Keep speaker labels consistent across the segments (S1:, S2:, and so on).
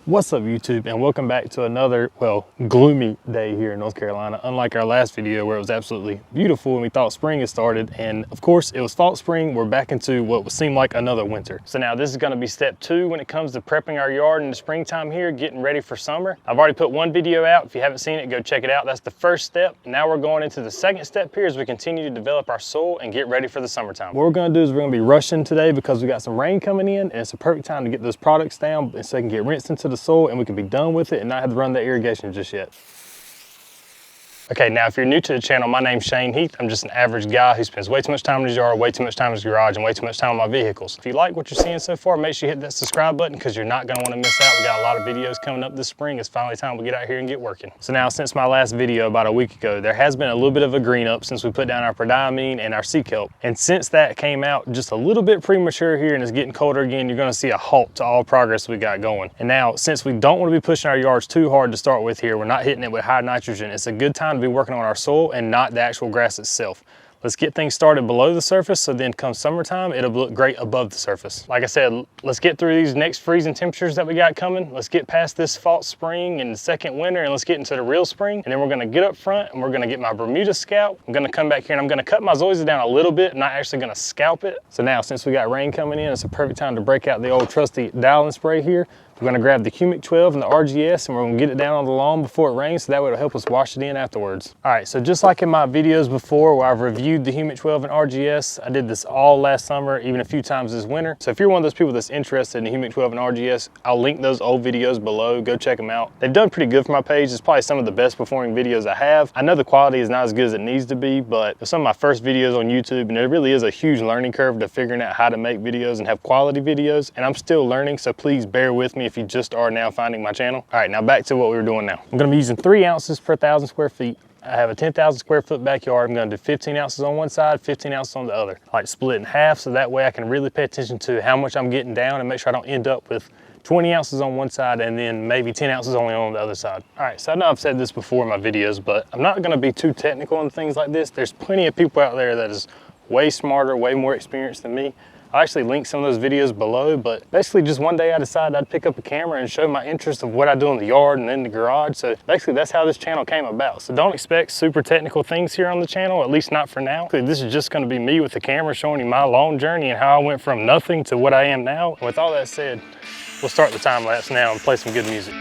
S1: What's up YouTube, and welcome back to another, well, gloomy day here in North Carolina. Unlike our last video where it was absolutely beautiful and we thought spring had started, and of course it was fall spring, we're back into what would seem like another winter. So now this is going to be step 2 when it comes to prepping our yard in the springtime here, getting ready for summer. I've already put one video out. If you haven't seen it, go check it out. That's the first step. Now we're going into the second step here as we continue to develop our soil and get ready for the summertime. What we're going to do is we're going to be rushing today because we got some rain coming in, and it's a perfect time to get those products down so they can get rinsed into the soil and we can be done with it and not have to run the irrigation just yet. Okay, now if you're new to the channel, my name's Shane Heath. I'm just an average guy who spends way too much time in his yard, way too much time in his garage, and way too much time on my vehicles. If you like what you're seeing so far, make sure you hit that subscribe button because you're not gonna wanna miss out. We got a lot of videos coming up this spring. It's finally time we get out here and get working. So now, since my last video about a week ago, there has been a little bit of a green up since we put down our prodiamine and our sea kelp. And since that came out just a little bit premature here and it's getting colder again, you're gonna see a halt to all progress we got going. And now, since we don't wanna be pushing our yards too hard to start with here, we're not hitting it with high nitrogen, it's a good time to be working on our soil and not the actual grass itself. Let's get things started below the surface, so then come summertime, it'll look great above the surface. Like I said, let's get through these next freezing temperatures that we got coming. Let's get past this fall spring and the second winter, and let's get into the real spring. And then we're gonna get up front and we're gonna get my Bermuda scalp. I'm gonna come back here and I'm gonna cut my zoysia down a little bit, not actually gonna scalp it. So now, since we got rain coming in, it's a perfect time to break out the old trusty dialing spray here. We're gonna grab the Humic12 and the RGS and we're gonna get it down on the lawn before it rains, so that way it'll help us wash it in afterwards. All right, so just like in my videos before where I've reviewed the Humic12 and RGS, I did this all last summer, even a few times this winter. So if you're one of those people that's interested in the Humic12 and RGS, I'll link those old videos below, go check them out. They've done pretty good for my page. It's probably some of the best performing videos I have. I know the quality is not as good as it needs to be, but it's some of my first videos on YouTube, and there really is a huge learning curve to figuring out how to make videos and have quality videos, and I'm still learning, so please bear with me if you just are now finding my channel. All right, now back to what we were doing now. I'm gonna be using 3 ounces per 1,000 square feet. I have a 10,000 square foot backyard. I'm gonna do 15 ounces on one side, 15 ounces on the other. I like to split it in half so that way I can really pay attention to how much I'm getting down and make sure I don't end up with 20 ounces on one side and then maybe 10 ounces only on the other side. All right, so I know I've said this before in my videos, but I'm not gonna be too technical on things like this. There's plenty of people out there that is way smarter, way more experienced than me. I'll actually link some of those videos below, but basically just one day I decided I'd pick up a camera and show my interest of what I do in the yard and in the garage. So basically that's how this channel came about. So don't expect super technical things here on the channel, at least not for now. This is just gonna be me with the camera showing you my long journey and how I went from nothing to what I am now. And with all that said, we'll start the time lapse now and play some good music.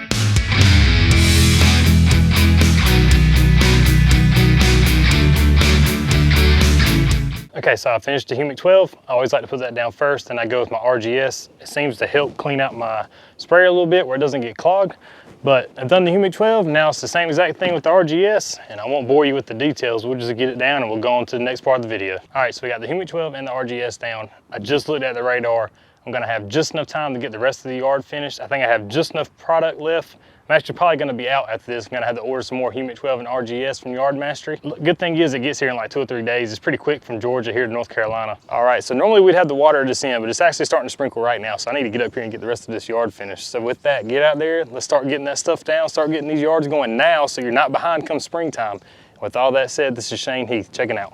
S1: Okay, so I finished the Humic12. I always like to put that down first, and I go with my RGS. It seems to help clean out my sprayer a little bit where it doesn't get clogged. But I've done the Humic12, now it's the same exact thing with the RGS, and I won't bore you with the details. We'll just get it down and we'll go on to the next part of the video. All right, so we got the Humic12 and the RGS down. I just looked at the radar. I'm gonna have just enough time to get the rest of the yard finished. I think I have just enough product left. I'm actually probably gonna be out after this. I'm gonna have to order some more Humic12 and RGS from Yard Mastery. Good thing is it gets here in like 2 or 3 days. It's pretty quick from Georgia here to North Carolina. All right, so normally we'd have the water just in, but it's actually starting to sprinkle right now. So I need to get up here and get the rest of this yard finished. So with that, get out there, let's start getting that stuff down, start getting these yards going now so you're not behind come springtime. With all that said, this is Shane Heath, checking out.